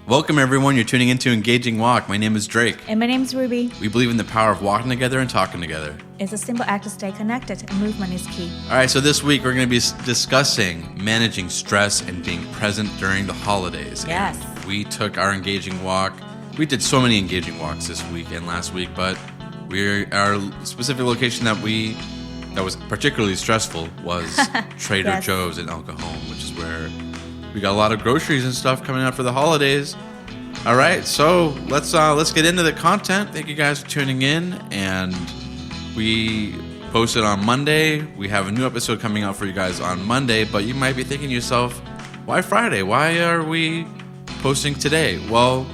Welcome, everyone. You're tuning into Engaging Walk. My name is Drake. And my name is Rubie. We believe in the power of walking together and talking together. It's a simple act to stay connected, and movement is key. All right, so this week we're going to be discussing managing stress and being present during the holidays. Yes. And we took our engaging walk. We did so many engaging walks this week and last week, but our specific location that was particularly stressful was Trader Yes. Joe's in El Cajon, which is where we got a lot of groceries and stuff coming out for the holidays. All right, so let's get into the content. Thank you guys for tuning in, and we posted on Monday. We have a new episode coming out for you guys on Monday, but you might be thinking to yourself, why Friday? Why are we posting today? Well,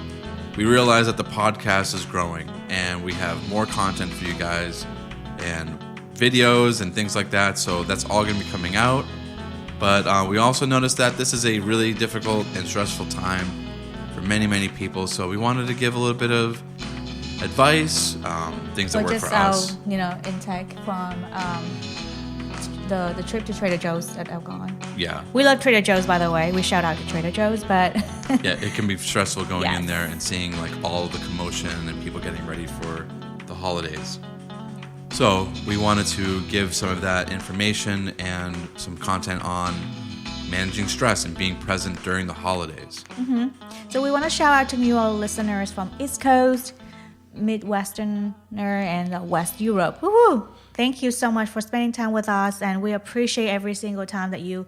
we realize that the podcast is growing, and we have more content for you guys, and videos and things like that, so that's all going to be coming out. But we also noticed that this is a really difficult and stressful time for many, many people. So we wanted to give a little bit of advice, things that work for us. Intake from the trip to Trader Joe's at El Cajon. Yeah. We love Trader Joe's, by the way. We shout out to Trader Joe's, but Yeah, it can be stressful going Yes. in there and seeing like all the commotion and people getting ready for the holidays. So we wanted to give some of that information and some content on managing stress and being present during the holidays. So we want to shout out to new listeners from East Coast, Midwesterner, and West Europe. Woohoo! Thank you so much for spending time with us, and we appreciate every single time that you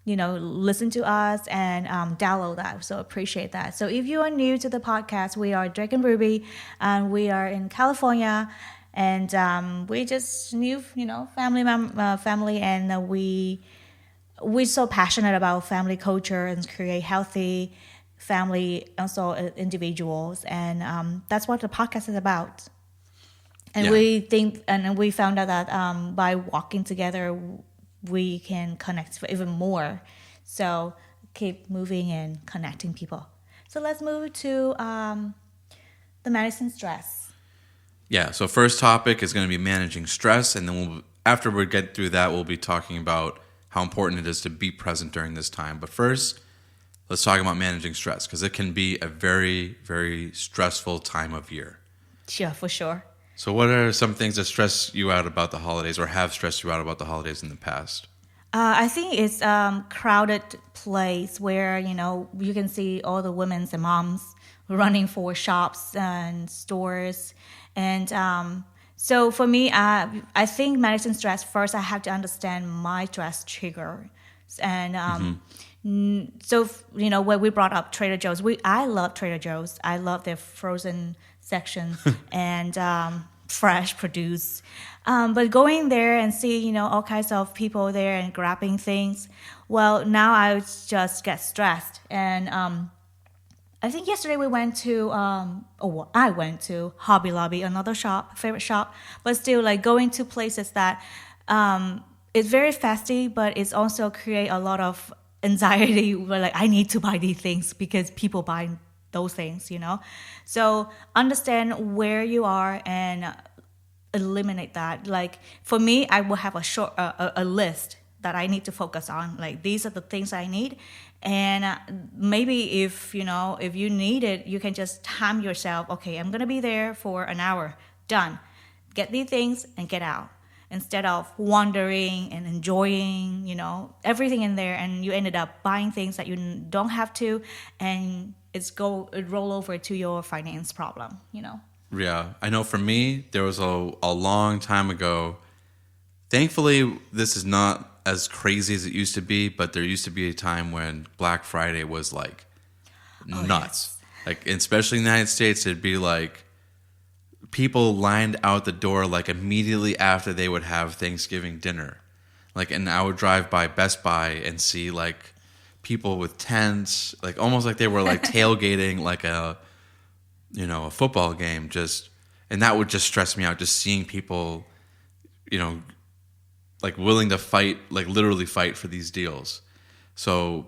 listen to us and download that. So appreciate that. So if you are new to the podcast, we are Drake and Rubie, and we are in California. And we just new, family, and we're so passionate about family culture and create healthy family, also individuals, and that's what the podcast is about. And we think, and we found out that by walking together, we can connect even more. So keep moving and connecting people. So let's move to the medicine stress. Yeah, so first topic is going to be managing stress, and then after we get through that, we'll be talking about how important it is to be present during this time. But first, let's talk about managing stress, because it can be a very, very stressful time of year. Yeah, for sure. So what are some things that stress you out about the holidays or have stressed you out about the holidays in the past? I think it's a crowded place where, you can see all the women and moms running for shops and stores. And so for me, I think managing stress, first I have to understand my stress trigger. And so, when we brought up Trader Joe's, I love Trader Joe's. I love their frozen section and fresh produce. But going there and see, all kinds of people there and grabbing things, well, now I just get stressed. And I think yesterday we went to, I went to Hobby Lobby, another favorite shop, but still like going to places that it's very festive, but it's also create a lot of anxiety where like I need to buy these things because people buy those things, So understand where you are and eliminate that. Like for me, I will have a list that I need to focus on. Like these are the things I need. And maybe if you need it, you can just time yourself. Okay, I'm going to be there for an hour. Done. Get these things and get out. Instead of wandering and enjoying, everything in there. And you ended up buying things that you don't have to. And it roll over to your finance problem, Yeah, I know for me, there was a long time ago. Thankfully, this is not as crazy as it used to be, but there used to be a time when Black Friday was like nuts. Yes. Like, especially in the United States, it'd be like people lined out the door like immediately after they would have Thanksgiving dinner. Like, and I would drive by Best Buy and see like people with tents, like almost like they were like tailgating like a football game, and that would just stress me out, just seeing people, like willing to fight, like literally fight for these deals. So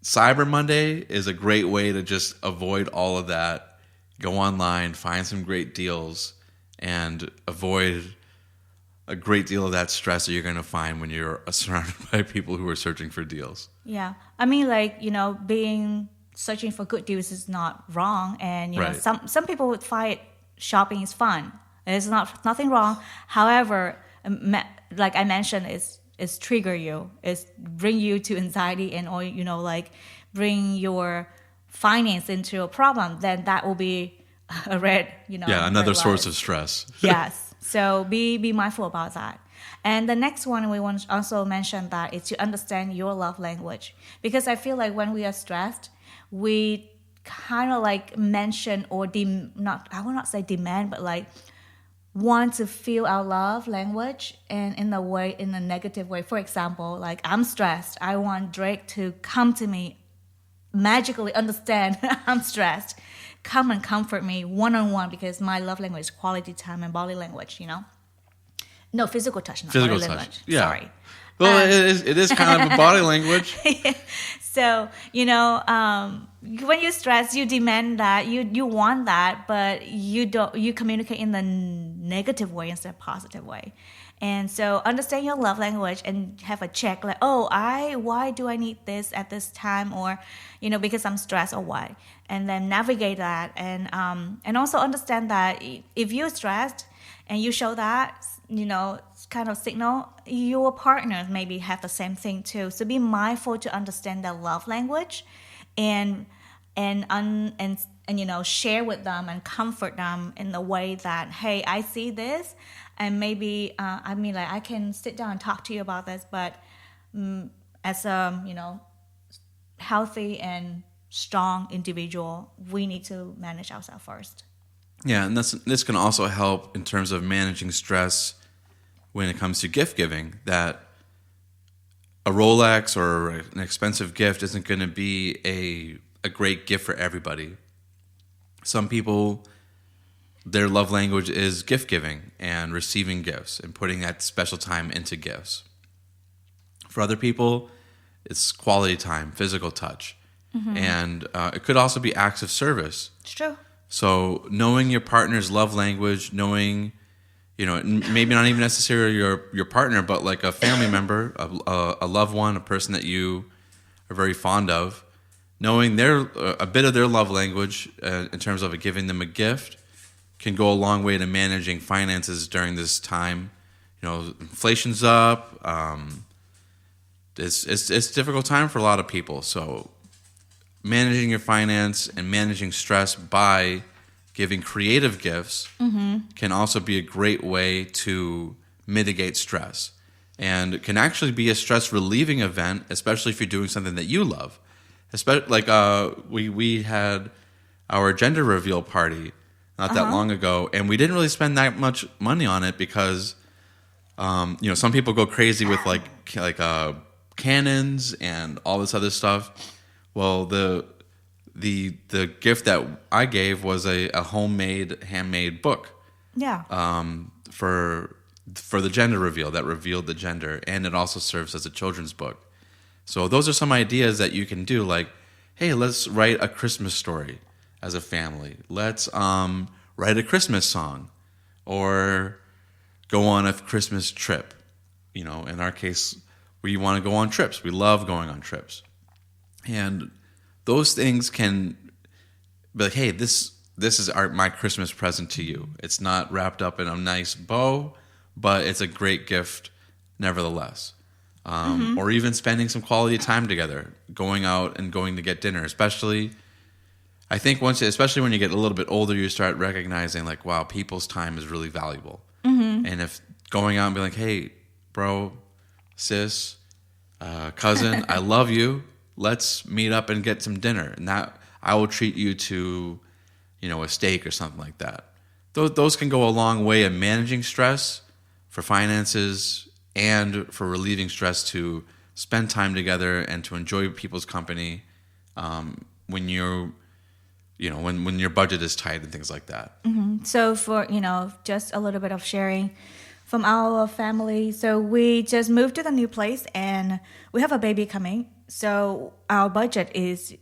Cyber Monday is a great way to just avoid all of that, go online, find some great deals, and avoid a great deal of that stress that you're going to find when you're surrounded by people who are searching for deals. Yeah. I mean, like, being searching for good deals is not wrong, and you know, Right. some people would find shopping is fun. There's nothing wrong. However, like I mentioned, is trigger you, is bring you to anxiety, and or you know, like bring your finance into a problem. Then that will be a red, you know, Yeah, another red source light. of stress. Yes. So be mindful about that. And the next one we want to also mention that is to understand your love language, because I feel like when we are stressed, we kind of like mention or not, I will not say demand, but like want to feel our love language, and in a negative way. For example, like I'm stressed, I want Drake to come to me, magically understand I'm stressed, come and comfort me one-on-one, because my love language is quality time and body language, you know. No, physical touch, not Physical body touch. language. Yeah. Sorry. Well, it is kind of a body language. So, you know, when you're stressed, you demand that, you want that, but you communicate in the negative way instead of positive way. And so understand your love language and have a check like, oh, why do I need this at this time, or, you know, because I'm stressed or what, and then navigate that, and also understand that if you're stressed and you show that, you know, kind of signal, your partners maybe have the same thing too. So be mindful to understand their love language, and you know, share with them and comfort them in the way that, hey, I see this, and maybe I mean, like, I can sit down and talk to you about this, but as a, you know, healthy and strong individual, we need to manage ourselves first. Yeah, and this can also help in terms of managing stress when it comes to gift giving, that a Rolex or an expensive gift isn't going to be a great gift for everybody. Some people, their love language is gift giving and receiving gifts and putting that special time into gifts. For other people, it's quality time, physical touch. And it could also be acts of service. It's true. So knowing your partner's love language, knowing, you know, maybe not even necessarily your partner, but like a family member, a loved one, a person that you are very fond of, knowing a bit of their love language in terms of giving them a gift can go a long way to managing finances during this time. You know, inflation's up. It's a difficult time for a lot of people. So managing your finance and managing stress by giving creative gifts can also be a great way to mitigate stress, and it can actually be a stress relieving event, especially if you're doing something that you love. Especially like we had our gender reveal party not that long ago, and we didn't really spend that much money on it because you know, some people go crazy with like cannons and all this other stuff. Well, the gift that I gave was a handmade book. Yeah. For the gender reveal that revealed the gender, and it also serves as a children's book. So those are some ideas that you can do, like, hey, let's write a Christmas story as a family. Let's write a Christmas song, or go on a Christmas trip. You know, in our case, we want to go on trips. We love going on trips. And those things can be like, hey, this is my Christmas present to you. It's not wrapped up in a nice bow, but it's a great gift nevertheless. Or even spending some quality time together, going out and going to get dinner. Especially when you get a little bit older, you start recognizing like, wow, people's time is really valuable. And if going out and be like, hey, bro, sis, cousin, I love you. Let's meet up and get some dinner, and that I will treat you to, you know, a steak or something like that. Those can go a long way in managing stress for finances and for relieving stress, to spend time together and to enjoy people's company when you're, you know, when your budget is tight and things like that. So for, you know, just a little bit of sharing from our family. So we just moved to the new place and we have a baby coming. So our budget is,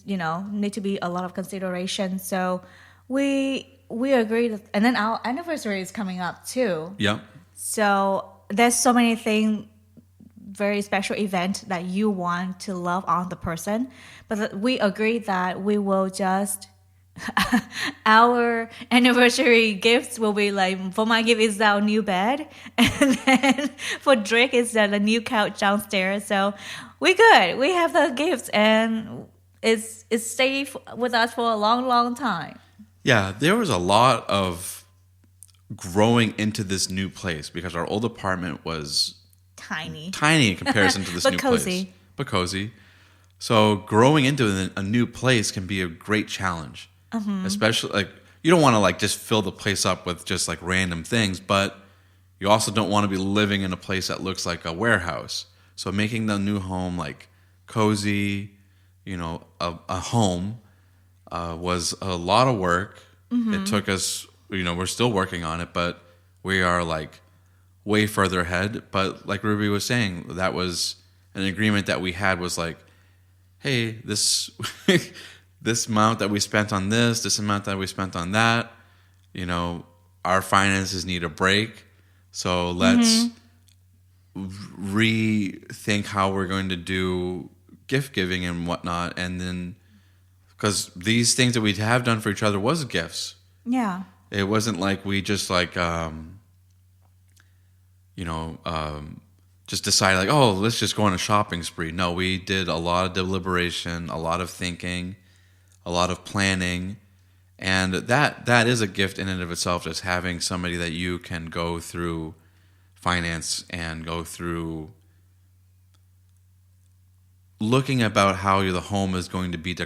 you know, need to be a lot of consideration. So we agreed, and then our anniversary is coming up too. Yep. So there's so many things very special event that you want to love on the person. But we agreed that we will just our anniversary gifts will be like, for my gift is our new bed, and then for Drake is the new couch downstairs. So we good. We have the gifts, and it's safe with us for a long, long time. Yeah, there was a lot of growing into this new place because our old apartment was Tiny in comparison to this but new cozy. place. But cozy. So growing into a new place can be a great challenge. Especially like you don't want to like just fill the place up with just like random things, but you also don't want to be living in a place that looks like a warehouse. So making the new home like cozy, a home was a lot of work. It took us, we're still working on it, but we are like way further ahead. But like Rubie was saying, that was an agreement that we had was like, hey, this this amount that we spent on this amount that we spent on that, our finances need a break. So let's rethink how we're going to do gift giving and whatnot. And then, because these things that we have done for each other was gifts. Yeah. It wasn't like we just like, just decided like, oh, let's just go on a shopping spree. No, we did a lot of deliberation, a lot of thinking, a lot of planning, and that is a gift in and of itself, just having somebody that you can go through finance and go through looking about how the home is going to be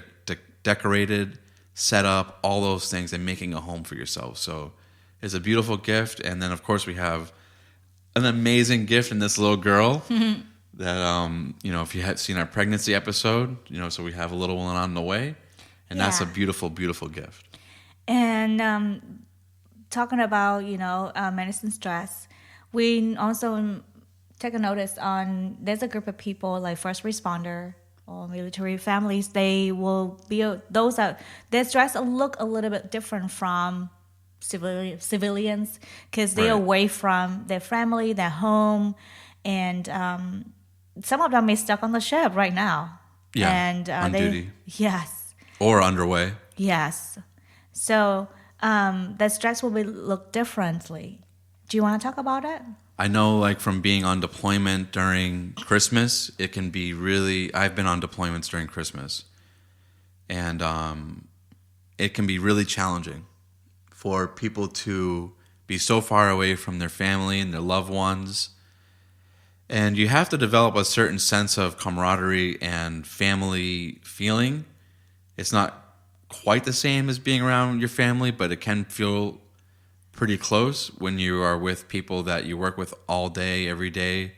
decorated, set up, all those things, and making a home for yourself. So it's a beautiful gift. And then, of course, we have an amazing gift in this little girl that, if you had seen our pregnancy episode, so we have a little one on the way. And that's a beautiful, beautiful gift. And talking about, medicine stress, we also take a notice on, there's a group of people like first responder or military families. They will be, their stress look a little bit different from civilians because they're away from their family, their home. And some of them may stuck on the ship right now. Yeah, and on duty. Yes. Or underway. Yes. So the stress will look differently. Do you want to talk about it? I know, like, from being on deployment during Christmas, it can be really... I've been on deployments during Christmas. And it can be really challenging for people to be so far away from their family and their loved ones. And you have to develop a certain sense of camaraderie and family feeling. It's not quite the same as being around your family, but it can feel pretty close when you are with people that you work with all day, every day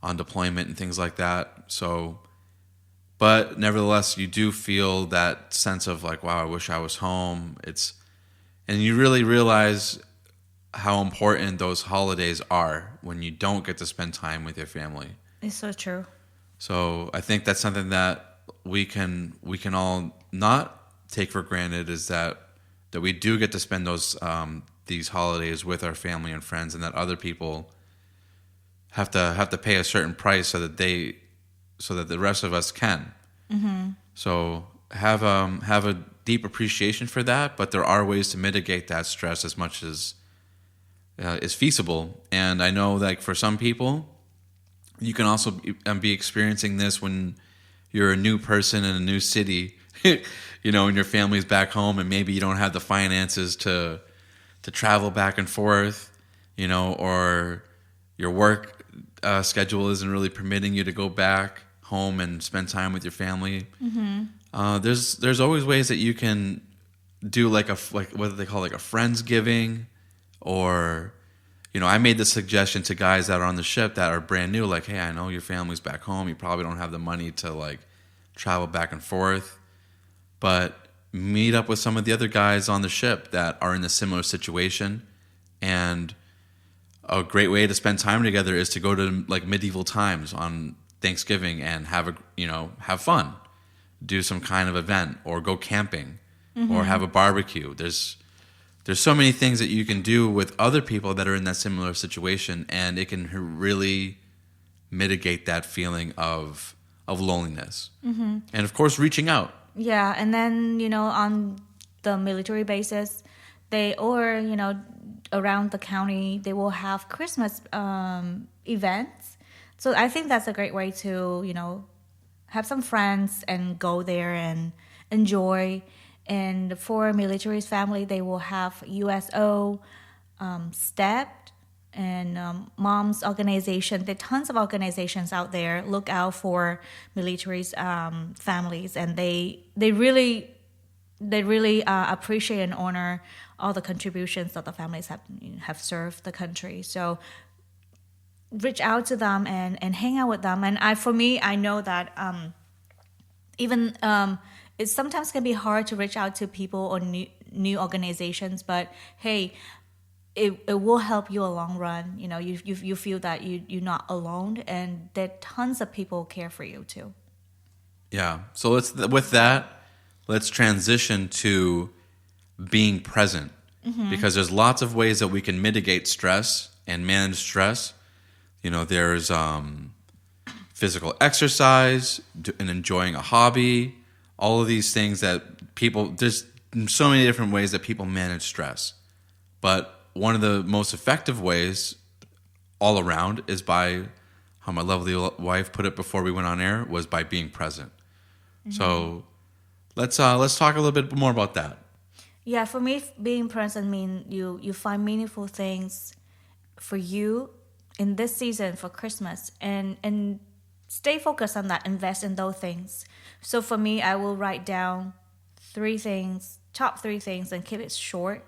on deployment and things like that. So, but nevertheless, you do feel that sense of like, wow, I wish I was home. And you really realize how important those holidays are when you don't get to spend time with your family. It's so true. So I think that's something that we can all not take for granted, is that we do get to spend these holidays with our family and friends, and that other people have to pay a certain price so that the rest of us can. Mm-hmm. So have a deep appreciation for that, but there are ways to mitigate that stress as much as is feasible. And I know that for some people, you can also be experiencing this when you're a new person in a new city, and your family's back home, and maybe you don't have the finances to travel back and forth, or your work schedule isn't really permitting you to go back home and spend time with your family. Mm-hmm. There's always ways that you can do like what they call like a Friendsgiving, or I made the suggestion to guys that are on the ship that are brand new, like, hey, I know your family's back home, you probably don't have the money to like travel back and forth, but meet up with some of the other guys on the ship that are in a similar situation. And a great way to spend time together is to go to like medieval times on Thanksgiving and have fun, do some kind of event, or go camping, mm-hmm. or have a barbecue. There's so many things that you can do with other people that are in that similar situation, and it can really mitigate that feeling of loneliness. And of course, reaching out. Yeah, and then, on the military bases, around the county, they will have Christmas events. So I think that's a great way to, have some friends and go there and enjoy. And for military's family, they will have USO, STEP, and mom's organization. There are tons of organizations out there. Look out for military's families, and they really appreciate and honor all the contributions that the families have served the country. So reach out to them and hang out with them. And I know that even it sometimes can be hard to reach out to people or new organizations, but hey, it will help you a long run. You feel that you're not alone, and there are tons of people care for you too. Yeah. So let's transition to being present, because there's lots of ways that we can mitigate stress and manage stress. There's physical exercise and enjoying a hobby, all of these things that there's so many different ways that people manage stress. But one of the most effective ways all around is by, how my lovely wife put it before we went on air, was by being present. So let's talk a little bit more about that. Yeah, for me, being present means you find meaningful things for you in this season for Christmas, and stay focused on that. Invest in those things. So for me, I will write down top three things, and keep it short.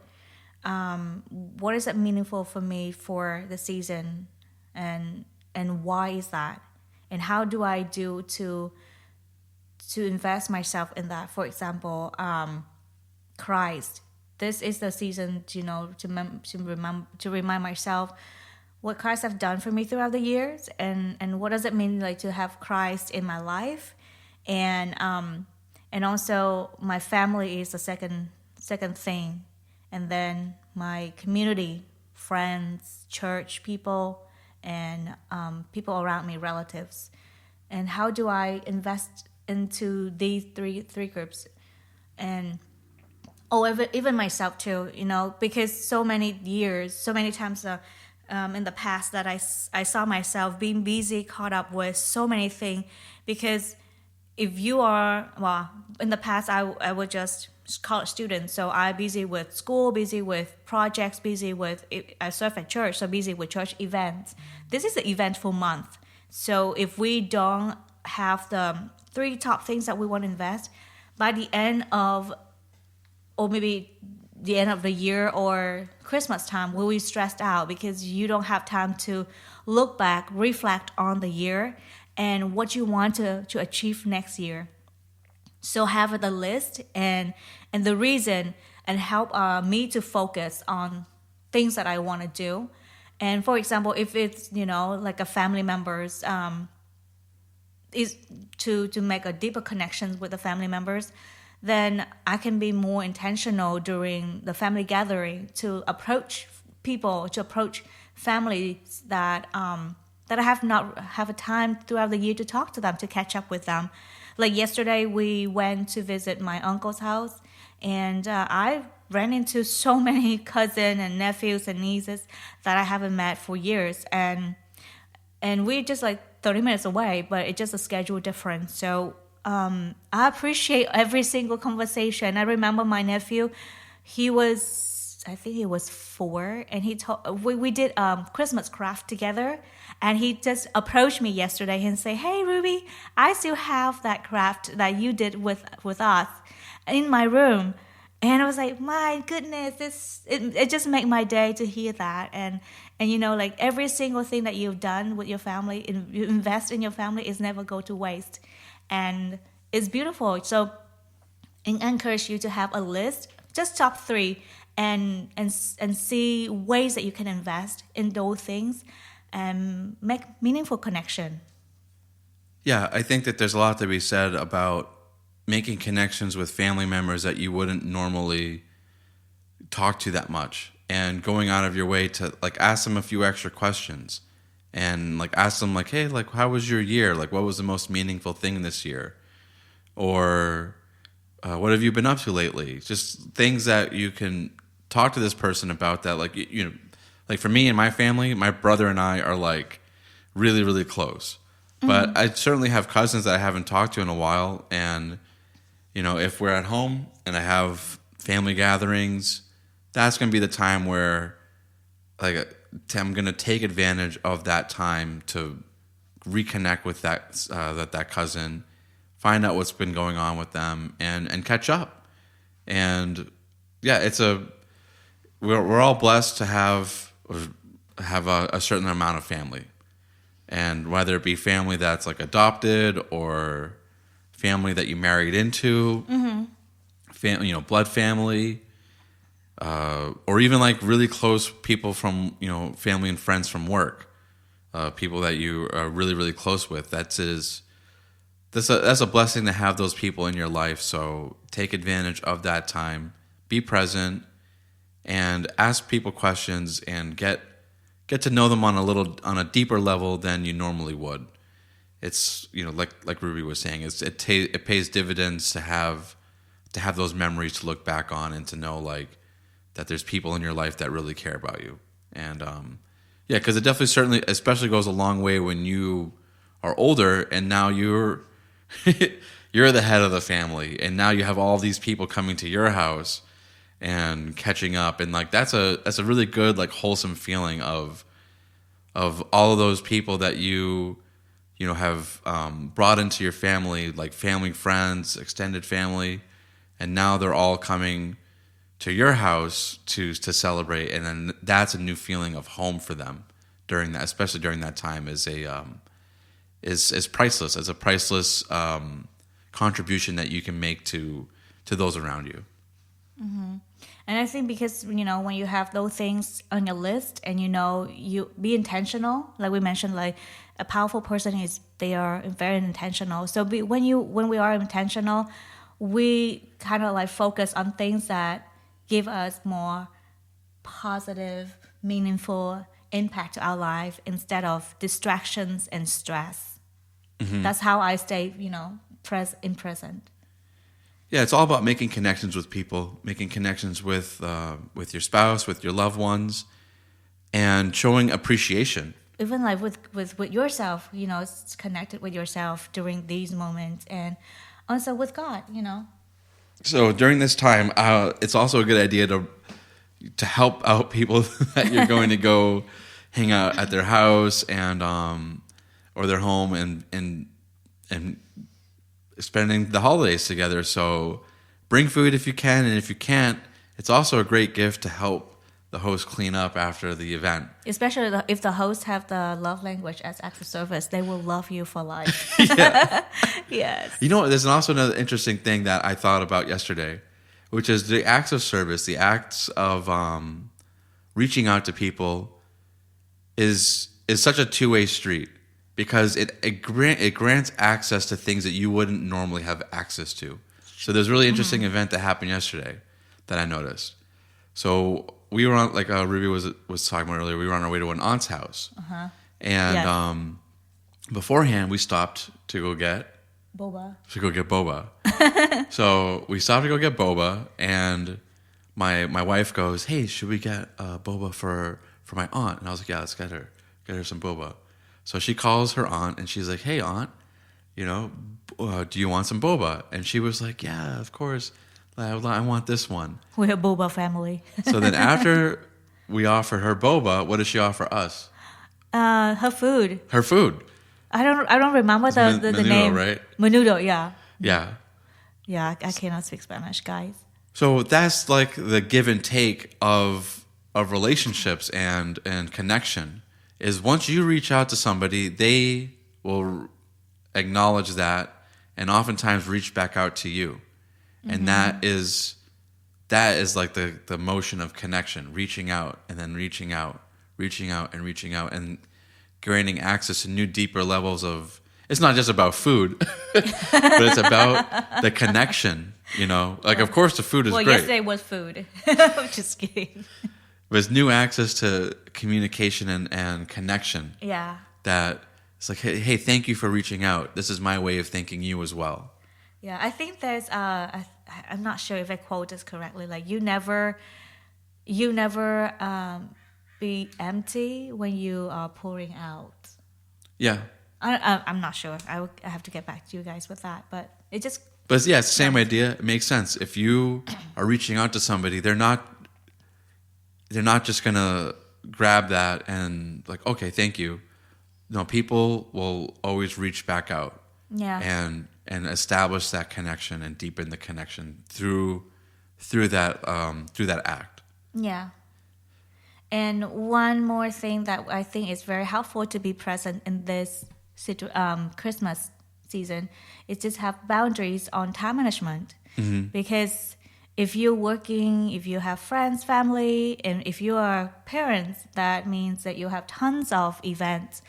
What is it meaningful for me for the season, and why is that, and how do I do to invest myself in that? For example, Christ. This is the season, to remind myself what Christ have done for me throughout the years, and what does it mean to have Christ in my life, and also my family is the second thing, and then my community, friends, church people, and people around me, relatives, and how do I invest into these three groups, and even myself too, because so many times in the past that I saw myself being busy, caught up with so many things. Because if you are, in the past I was just college student, so I busy with school, busy with projects, I serve at church, so busy with church events. This is an eventful month, so if we don't have the three top things that we want to invest, by the end of, or maybe the end of the year or Christmas time, we'll be stressed out because you don't have time to look back, reflect on the year and what you want to achieve next year. So have the list and the reason, and help me to focus on things that I want to do. And for example, if it's like a family members, is to make a deeper connection with the family members, then I can be more intentional during the family gathering to approach people, to approach families that I have not have a time throughout the year to talk to them, to catch up with them. Like yesterday, we went to visit my uncle's house, and I ran into so many cousins and nephews and nieces that I haven't met for years, and we're just like 30 minutes away, but it's just a schedule difference. So I appreciate every single conversation. I remember my nephew, I think he was 4, and he told we did Christmas craft together, and he just approached me yesterday and say, "Hey Rubie, I still have that craft that you did with us in my room." And I was like, my goodness, it just made my day to hear that. And like every single thing that you've done with your family, you invest in your family, is never go to waste. And it's beautiful. So I encourage you to have a list, just top 3, and see ways that you can invest in those things and make meaningful connection. Yeah, I think that there's a lot to be said about making connections with family members that you wouldn't normally talk to that much, and going out of your way to like ask them a few extra questions and like ask them like, hey, like how was your year? Like what was the most meaningful thing this year? Or what have you been up to lately? Just things that you can talk to this person about that, like, you know, like for me and my family, my brother and I are like really, really close. But I certainly have cousins that I haven't talked to in a while. And, you know, if we're at home and I have family gatherings, that's going to be the time where like I'm going to take advantage of that time to reconnect with that cousin, find out what's been going on with them, and catch up. And yeah, we're all blessed to have a certain amount of family. And whether it be family that's like adopted or family that you married into, blood family, or even like really close people from, you know, family and friends from work, people that you are really, really close with. That's a blessing to have those people in your life. So take advantage of that time, be present, and ask people questions and get to know them on a deeper level than you normally would. It's, you know, like Rubie was saying, it pays dividends to have those memories to look back on and to know like that there's people in your life that really care about you. And yeah, because it definitely certainly especially goes a long way when you are older and now you're you're the head of the family and now you have all these people coming to your house and catching up, and like that's a really good like wholesome feeling of all of those people that you know have brought into your family, like family, friends, extended family, and now they're all coming to your house to celebrate, and then that's a new feeling of home for them during that, especially during that time, is priceless, as a priceless contribution that you can make to those around you. And I think because, you know, when you have those things on your list and, you know, you be intentional, like we mentioned, like a powerful person they are very intentional. So when we are intentional, we kind of like focus on things that give us more positive, meaningful impact to our life instead of distractions and stress. That's how I stay, you know, present. Yeah, it's all about making connections with people, making connections with your spouse, with your loved ones, and showing appreciation. Even like with yourself, you know, it's connected with yourself during these moments, and also with God, you know. So during this time, it's also a good idea to help out people that you're going to go hang out at their house and or their home and spending the holidays together. So bring food if you can, and if you can't, it's also a great gift to help the host clean up after the event. Especially if the hosts have the love language as acts of service, they will love you for life. Yes. You know, there's also another interesting thing that I thought about yesterday, which is the acts of service, the acts of reaching out to people is such a two-way street. Because it grants access to things that you wouldn't normally have access to. So there's a really interesting event that happened yesterday that I noticed. So we were on, like Rubie was talking about earlier, we were on our way to an aunt's house. And beforehand, we stopped to go get boba. So we stopped to go get boba, and my wife goes, "Hey, should we get boba for my aunt?" And I was like, "Yeah, let's get her some boba." So she calls her aunt and she's like, "Hey, aunt, you know, do you want some boba?" And she was like, "Yeah, of course. I want this one." We're a boba family. So then after we offer her boba, what does she offer us? Her food. Her food. I don't remember the name. Right? Menudo, yeah. Yeah. Yeah, I cannot speak Spanish, guys. So that's like the give and take of relationships and connection. Is once you reach out to somebody, they will acknowledge that and oftentimes reach back out to you. And that is like the motion of connection, reaching out and then reaching out and gaining access to new, deeper levels of, it's not just about food, but it's about the connection, you know? Like, of course, the food is great. Well, yesterday was food. I'm just kidding. But it's new access to communication and connection. Yeah. that it's like, hey, thank you for reaching out. This is my way of thanking you as well. Yeah, I think there's I'm not sure if I quote this correctly. Like you never be empty when you are pouring out. Yeah. I'm not sure. I have to get back to you guys with that, but it just. But yeah, it's the same idea. It makes sense. If you are reaching out to somebody, they're not just gonna grab that and like, okay, thank you. No, people will always reach back out. Yeah. And establish that connection and deepen the connection through that act. Yeah. And one more thing that I think is very helpful to be present in this Christmas season is just have boundaries on time management. Mm-hmm. Because if you're working, if you have friends, family, and if you are parents, that means that you have tons of events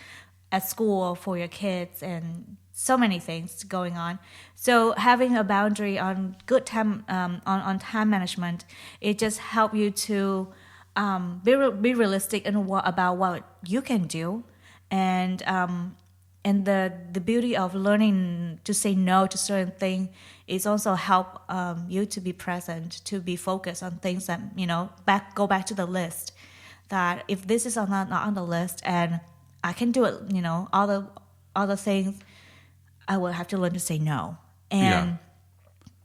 at school for your kids and so many things going on. So having a boundary on good time on time management, it just help you to be realistic about what you can do, and the beauty of learning to say no to certain things is also help you to be present, to be focused on things that go back to the list. That if this is not on the list and I can do it, all the things, I will have to learn to say no. And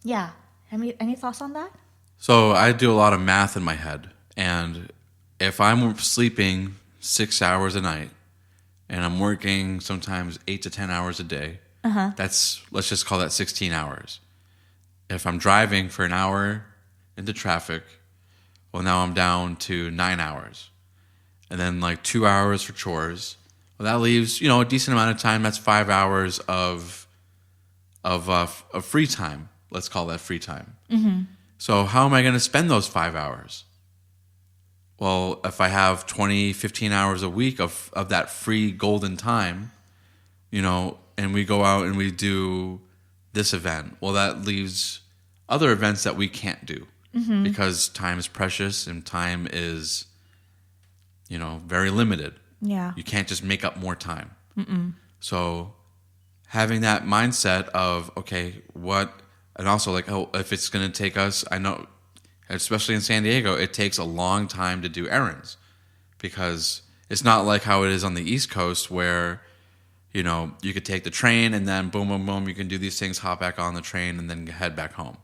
yeah. Any thoughts on that? So I do a lot of math in my head. And if I'm sleeping 6 hours a night and I'm working sometimes 8 to 10 hours a day, let's just call that 16 hours. If I'm driving for an hour into traffic, well, now I'm down to 9 hours. And then like 2 hours for chores. Well, that leaves, a decent amount of time. That's 5 hours of free time. Let's call that free time. Mm-hmm. So how am I going to spend those 5 hours? Well, if I have 20, 15 hours a week of that free golden time, and we go out and we do this event, well, that leaves other events that we can't do because time is precious and time is, very limited. Yeah. You can't just make up more time. Mm-mm. So having that mindset of, okay, and also like, if it's going to take us, I know, especially in San Diego, it takes a long time to do errands because it's not like how it is on the East Coast where, you could take the train and then boom, boom, boom, you can do these things, hop back on the train and then head back home.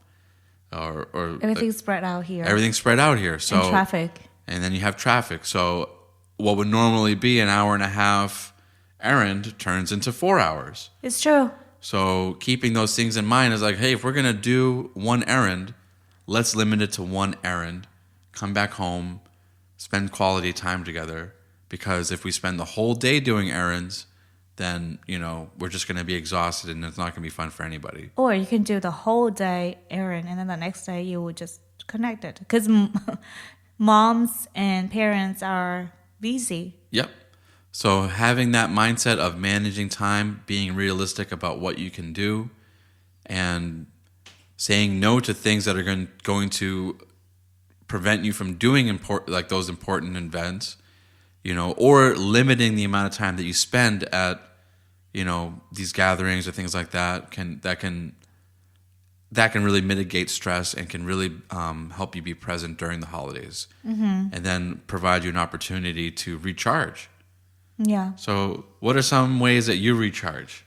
Or everything's spread out here. Everything's spread out here. So and traffic. And then you have traffic. So what would normally be an hour and a half errand turns into 4 hours. It's true. So keeping those things in mind is like, hey, if we're going to do one errand, let's limit it to one errand, come back home, spend quality time together. Because if we spend the whole day doing errands, then, we're just going to be exhausted and it's not going to be fun for anybody. Or you can do the whole day errand and then the next day you will just connect it. Because moms and parents are busy. Yep. So having that mindset of managing time, being realistic about what you can do, and saying no to things that are going to prevent you from doing those important events, or limiting the amount of time that you spend at, these gatherings or things like that can really mitigate stress and can really help you be present during the holidays, and then provide you an opportunity to recharge. Yeah. So what are some ways that you recharge?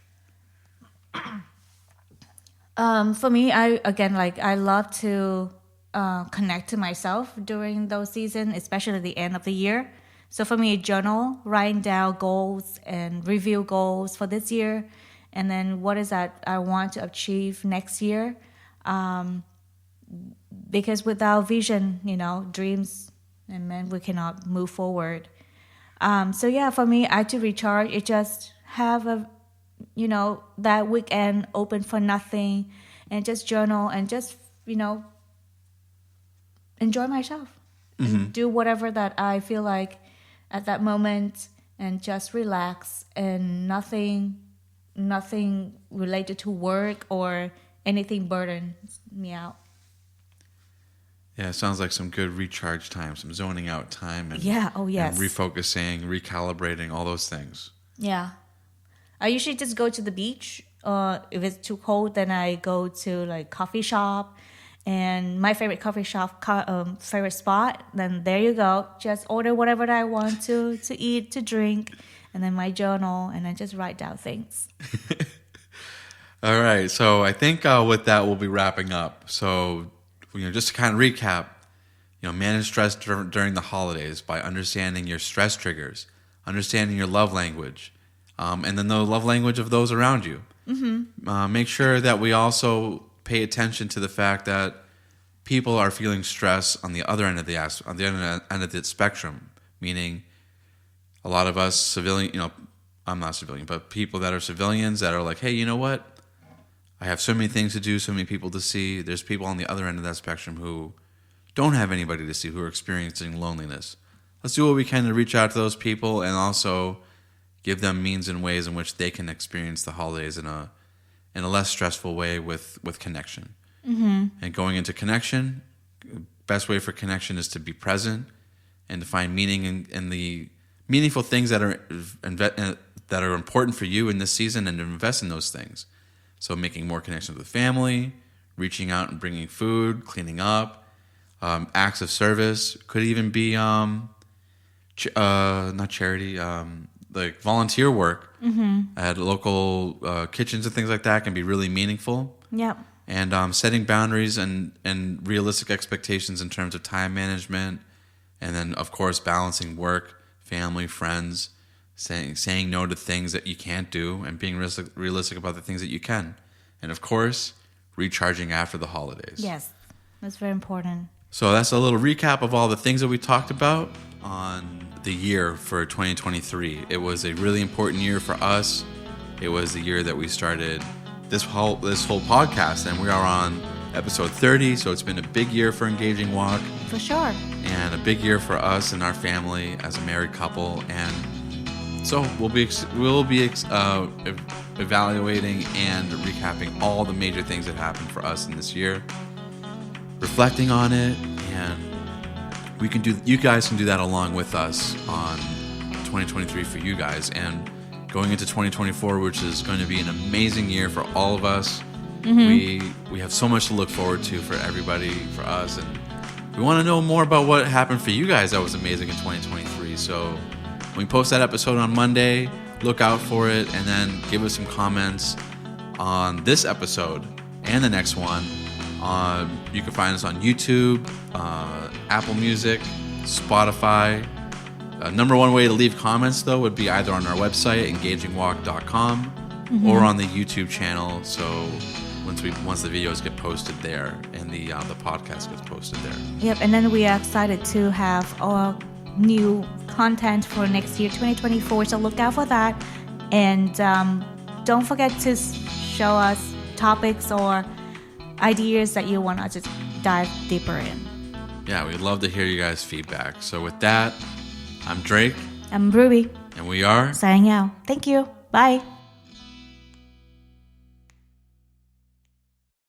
For me, I love to connect to myself during those seasons, especially the end of the year. So for me, journal, writing down goals and review goals for this year, and then what is that I want to achieve next year. Because without vision, dreams, and then we cannot move forward. So yeah, for me, to recharge, it just have that weekend open for nothing and just journal and just, enjoy myself. Mm-hmm. And do whatever that I feel like at that moment and just relax and nothing related to work or anything burdens me out. Yeah, it sounds like some good recharge time, some zoning out time, and yeah, oh yes, and refocusing, recalibrating, all those things. Yeah. I usually just go to the beach. If it's too cold, then I go to like coffee shop. And my favorite coffee shop, favorite spot, then there you go. Just order whatever I want to eat, to drink, and then my journal, and I just write down things. All right. So I think with that, we'll be wrapping up. So, just to kind of recap, manage stress during the holidays by understanding your stress triggers, understanding your love language, and then the love language of those around you. Mm-hmm. Make sure that we also pay attention to the fact that people are feeling stress on the other end of the spectrum, meaning a lot of us civilian, I'm not civilian, but people that are civilians that are like, hey, you know what? I have so many things to do, so many people to see. There's people on the other end of that spectrum who don't have anybody to see, who are experiencing loneliness. Let's do what we can to reach out to those people and also give them means and ways in which they can experience the holidays in a less stressful way with connection. Mm-hmm. And going into connection, best way for connection is to be present and to find meaning in the meaningful things that are important for you in this season, and to invest in those things. So making more connections with family, reaching out and bringing food, cleaning up, acts of service. Could even be not charity, like volunteer work at local kitchens and things like that can be really meaningful. Yep. And setting boundaries and realistic expectations in terms of time management, and then of course balancing work, family, friends, saying no to things that you can't do, and being realistic about the things that you can, and of course recharging after the holidays. Yes, that's very important. So that's a little recap of all the things that we talked about on the year for 2023. It was a really important year for us. It was the year that we started this whole podcast, and we are on episode 30. So it's been a big year for Engaging Walk, For sure. and a big year for us and our family as a married couple. And so we'll be evaluating and recapping all the major things that happened for us in this year, reflecting on it, and you guys can do that along with us on 2023 for you guys, and going into 2024, which is going to be an amazing year for all of us. Mm-hmm. We have so much to look forward to for everybody, for us, and we want to know more about what happened for you guys that was amazing in 2023. So when we post that episode on Monday, look out for it, and then give us some comments on this episode and the next one. You can find us on YouTube, Apple Music, Spotify. Number one way to leave comments, though, would be either on our website, engagingwalk.com, or on the YouTube channel. So once the videos get posted there, and the podcast gets posted there. Yep, and then we are excited to have our new content for next year, 2024. So look out for that, and don't forget to show us topics or ideas that you want us to dive deeper in. Yeah, we'd love to hear you guys' feedback. So with that, I'm Drake. I'm Rubie. And we are signing out. Thank you. Bye.